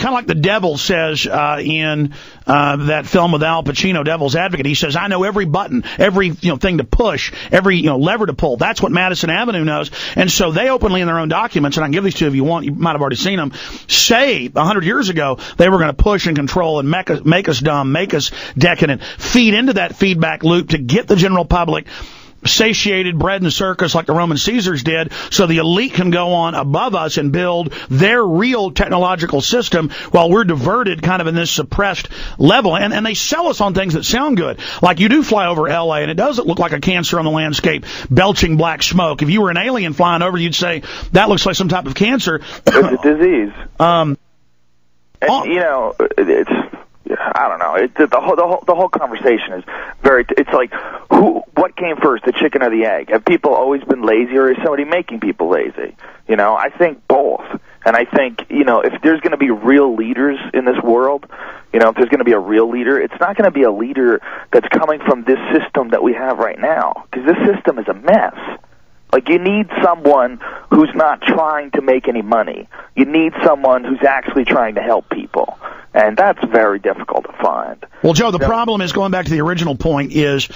kind of like the devil says in that film with Al Pacino, Devil's Advocate. He says, I know every button, every thing to push, every lever to pull. That's what Madison Avenue knows. And so they openly in their own documents, and I can give these to you if you want, you might have already seen them, say 100 years ago they were going to push and control and make us dumb, make us decadent, feed into that feedback loop to get the general public satiated, bred in circus like the Roman Caesars did, so the elite can go on above us and build their real technological system while we're diverted kind of in this suppressed level. And they sell us on things that sound good. Like you do fly over L.A., and it doesn't look like a cancer on the landscape, belching black smoke. If you were an alien flying over, you'd say, that looks like some type of cancer. It's a disease. And, it's... I don't know. The whole conversation is very. It's like, what came first, the chicken or the egg? Have people always been lazy, or is somebody making people lazy? I think both. And I think if there's going to be real leaders in this world, if there's going to be a real leader, it's not going to be a leader that's coming from this system that we have right now, because this system is a mess. Like, you need someone who's not trying to make any money. You need someone who's actually trying to help people. And that's very difficult to find. Well, Joe, the problem is, going back to the original point, is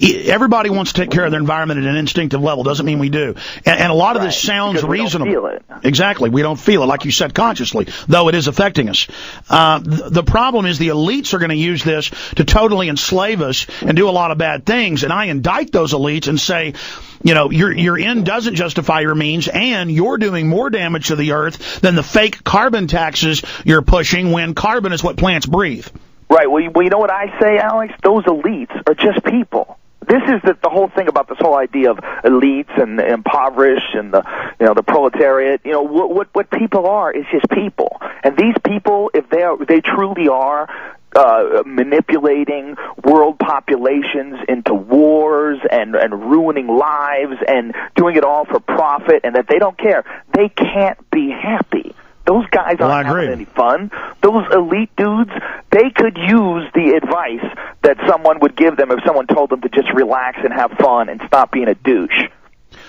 everybody wants to take care of their environment at an instinctive level. Doesn't mean we do. And a lot of this sounds reasonable. We don't feel it. Exactly. We don't feel it, like you said, consciously, though it is affecting us. The problem is the elites are going to use this to totally enslave us and do a lot of bad things. And I indict those elites and say, your end doesn't justify your means, and you're doing more damage to the earth than the fake carbon taxes you're pushing, when carbon is what plants breathe. Right. Well, you know what I say, Alex? Those elites are just people. This is the whole thing about this whole idea of elites and the impoverished and the proletariat. What people are is just people. And these people, if they truly are manipulating world populations into wars and ruining lives and doing it all for profit, and that they don't care, they can't be happy. Those guys aren't having any fun. Those elite dudes, they could use the advice that someone would give them if someone told them to just relax and have fun and stop being a douche.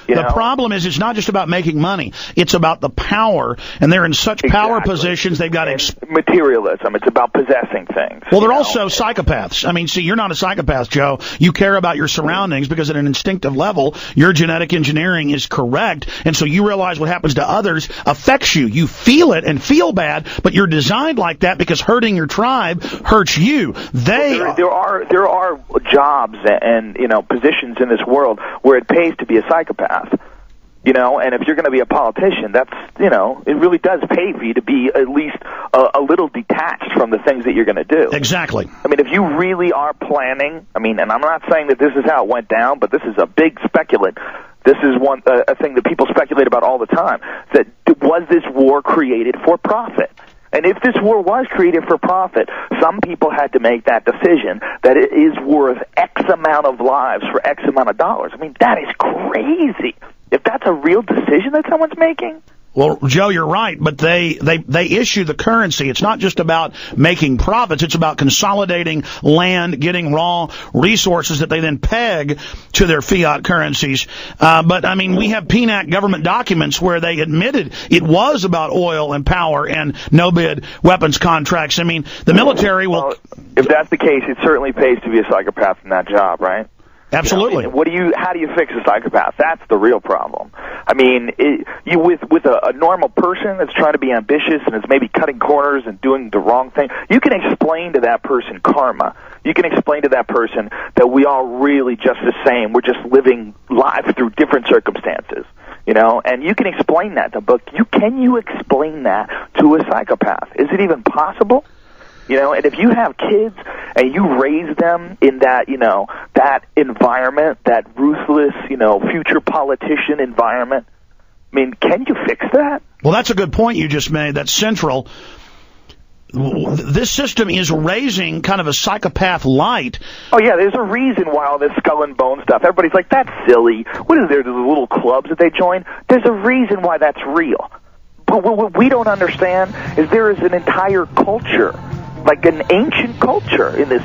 The problem is, it's not just about making money. It's about the power, and they're in such power positions, they've got materialism. It's about possessing things. Well, they're also psychopaths. I mean, see, you're not a psychopath, Joe. You care about your surroundings because at an instinctive level, your genetic engineering is correct, and so you realize what happens to others affects you. You feel it and feel bad, but you're designed like that because hurting your tribe hurts you. There are jobs and positions in this world where it pays to be a psychopath. And if you're going to be a politician, that's, it really does pay for you to be at least a little detached from the things that you're going to do. Exactly. I mean, if you really are planning, and I'm not saying that this is how it went down, but this is a big speculate. This is a thing that people speculate about all the time. That was this war created for profit? And if this war was created for profit, some people had to make that decision that it is worth X amount of lives for X amount of dollars. I mean, that is crazy. If that's a real decision that someone's making. Well, Joe, you're right, but they issue the currency. It's not just about making profits. It's about consolidating land, getting raw resources that they then peg to their fiat currencies. But, we have PNAC government documents where they admitted it was about oil and power and no-bid weapons contracts. The military will... Well, if that's the case, it certainly pays to be a psychopath in that job, right? Absolutely. How do you fix a psychopath? That's the real problem. With a normal person that's trying to be ambitious and is maybe cutting corners and doing the wrong thing, you can explain to that person karma. You can explain to that person that we are really just the same. We're just living life through different circumstances. And you can explain that to book. Can you explain that to a psychopath? Is it even possible? And if you have kids and you raise them in that, that environment, that ruthless, future politician environment, can you fix that? Well, that's a good point you just made. That's central. This system is raising kind of a psychopath light. Oh, yeah, there's a reason why all this skull and bone stuff, everybody's like, that's silly. What is there, those little clubs that they join? There's a reason why that's real. But what we don't understand is there is an entire culture like an ancient culture in this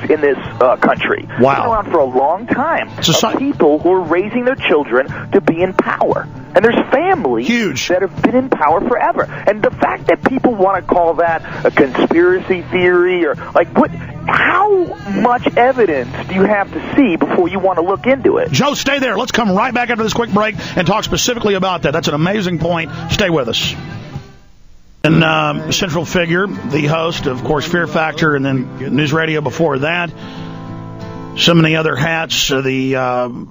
country. Wow. It's been around for a long time. Of people who are raising their children to be in power. And there's families that have been in power forever. And the fact that people want to call that a conspiracy theory or like what? How much evidence do you have to see before you want to look into it? Joe, stay there. Let's come right back after this quick break and talk specifically about that. That's an amazing point. Stay with us. And central figure, the host, of course, Fear Factor, and then News Radio before that. So many other hats. The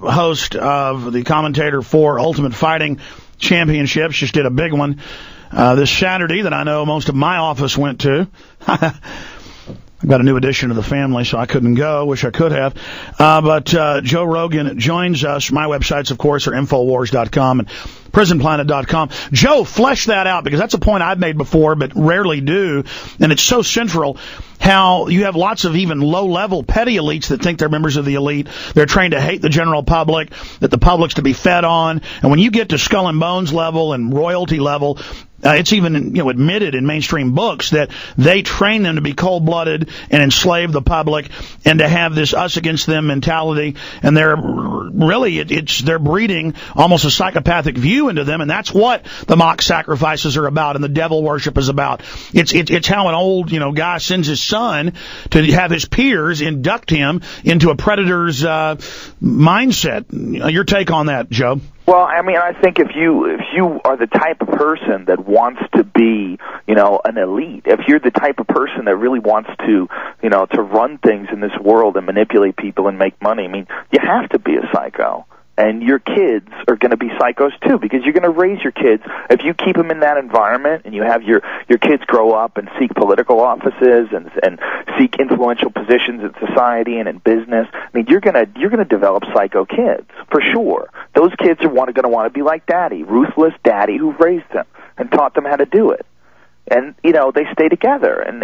host of the commentator for Ultimate Fighting Championships just did a big one this Saturday that I know most of my office went to. I've got a new addition to the family, so I couldn't go. Wish I could have. But Joe Rogan joins us. My websites, of course, are Infowars.com and PrisonPlanet.com. Joe, flesh that out, because that's a point I've made before but rarely do, and it's so central how you have lots of even low-level petty elites that think they're members of the elite. They're trained to hate the general public, that the public's to be fed on. And when you get to skull and bones level and royalty level, it's even admitted in mainstream books that they train them to be cold-blooded and enslave the public and to have this us against them mentality. And they're really they're breeding almost a psychopathic view into them, and that's what the mock sacrifices are about and the devil worship is about. It's how an old guy sends his son to have his peers induct him into a predator's mindset. Your take on that, Joe? Well, I mean, I think if you are the type of person that wants to be, an elite, if you're the type of person that really wants to, to run things in this world and manipulate people and make money, I mean, you have to be a psycho. And your kids are going to be psychos too, because you're going to raise your kids. If you keep them in that environment and you have your kids grow up and seek political offices and seek influential positions in society and in business, I mean, you're going to develop psycho kids for sure. Those kids are going to want to be like daddy, ruthless daddy who raised them and taught them how to do it. And they stay together, and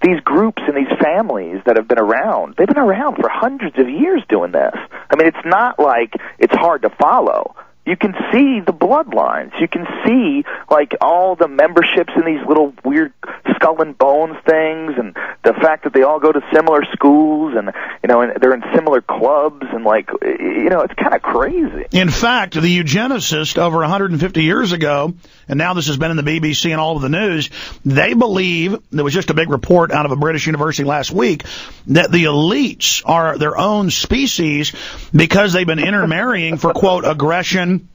these groups and these families that have been around, they've been around for hundreds of years doing this. I mean, it's not like it's hard to follow. You can see the bloodlines. You can see like all the memberships in these little weird skull and bones things, and the fact that they all go to similar schools, and and they're in similar clubs, and it's kind of crazy. In fact, the eugenicist over 150 years ago, and now this has been in the BBC and all of the news, they believe, there was just a big report out of a British university last week, that the elites are their own species because they've been intermarrying for, quote, aggression,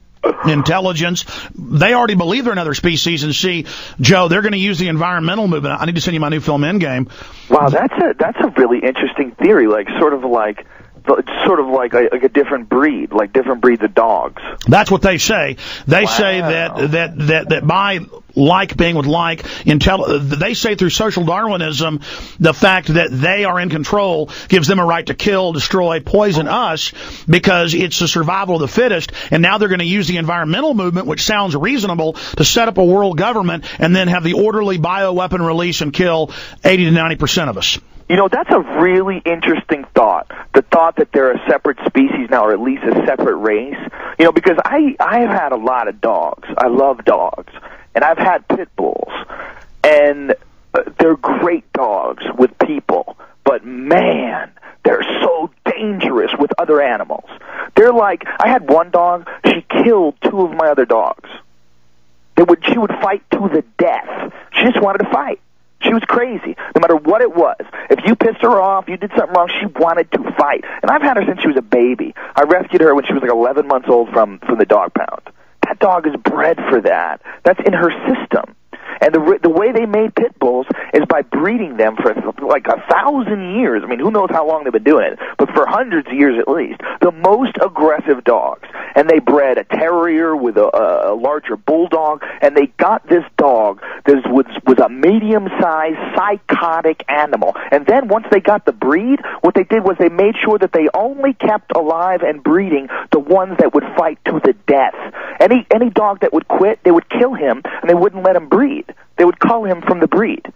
intelligence. They already believe they're another species. And see, Joe, they're going to use the environmental movement. I need to send you my new film, Endgame. Wow, that's a really interesting theory, sort of like a different breed, like different breeds of dogs. That's what they say. They say that by like being with like, they say through social Darwinism, the fact that they are in control gives them a right to kill, destroy, poison us, because it's the survival of the fittest. And now they're going to use the environmental movement, which sounds reasonable, to set up a world government and then have the orderly bioweapon release and kill 80 to 90% of us. That's a really interesting thought. The thought that they're a separate species now, or at least a separate race. Because I have had a lot of dogs. I love dogs. And I've had pit bulls. And they're great dogs with people. But, man, they're so dangerous with other animals. They're like, I had one dog, she killed two of my other dogs. She would fight to the death. She just wanted to fight. She was crazy, no matter what it was. If you pissed her off, you did something wrong, she wanted to fight. And I've had her since she was a baby. I rescued her when she was like 11 months old from the dog pound. That dog is bred for that. That's in her system. And the way they made pit bulls is by breeding them for like 1,000 years. I mean, who knows how long they've been doing it, but for hundreds of years at least. The most aggressive dogs. And they bred a terrier with a larger bulldog, and they got this dog that was a medium-sized psychotic animal. And then once they got the breed, what they did was they made sure that they only kept alive and breeding the ones that would fight to the death. Any dog that would quit, they would kill him, and they wouldn't let him breed. They would cull him from the breed.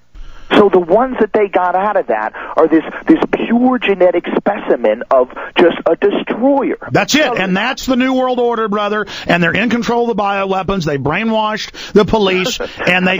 So the ones that they got out of that are this pure genetic specimen of just a destroyer. That's it, and that's the New World Order, brother, and they're in control of the bioweapons. They brainwashed the police, and they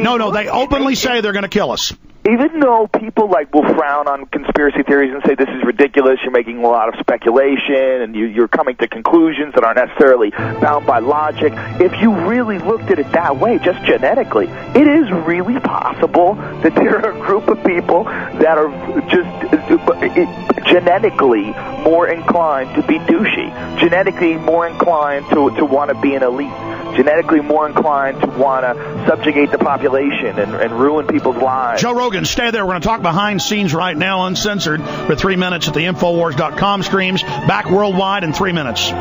openly say they're going to kill us. even though people like will frown on conspiracy theories and say this is ridiculous, you're making a lot of speculation and you're coming to conclusions that aren't necessarily bound by logic, if you really looked at it that way, just genetically, it is really possible that there are a group of people that are just genetically more inclined to be douchey, genetically more inclined to want to be an elite, genetically more inclined to want to subjugate the population and ruin people's lives. Joe Rogan, stay there. We're going to talk behind scenes right now, uncensored, for 3 minutes at the Infowars.com streams, back worldwide in 3 minutes.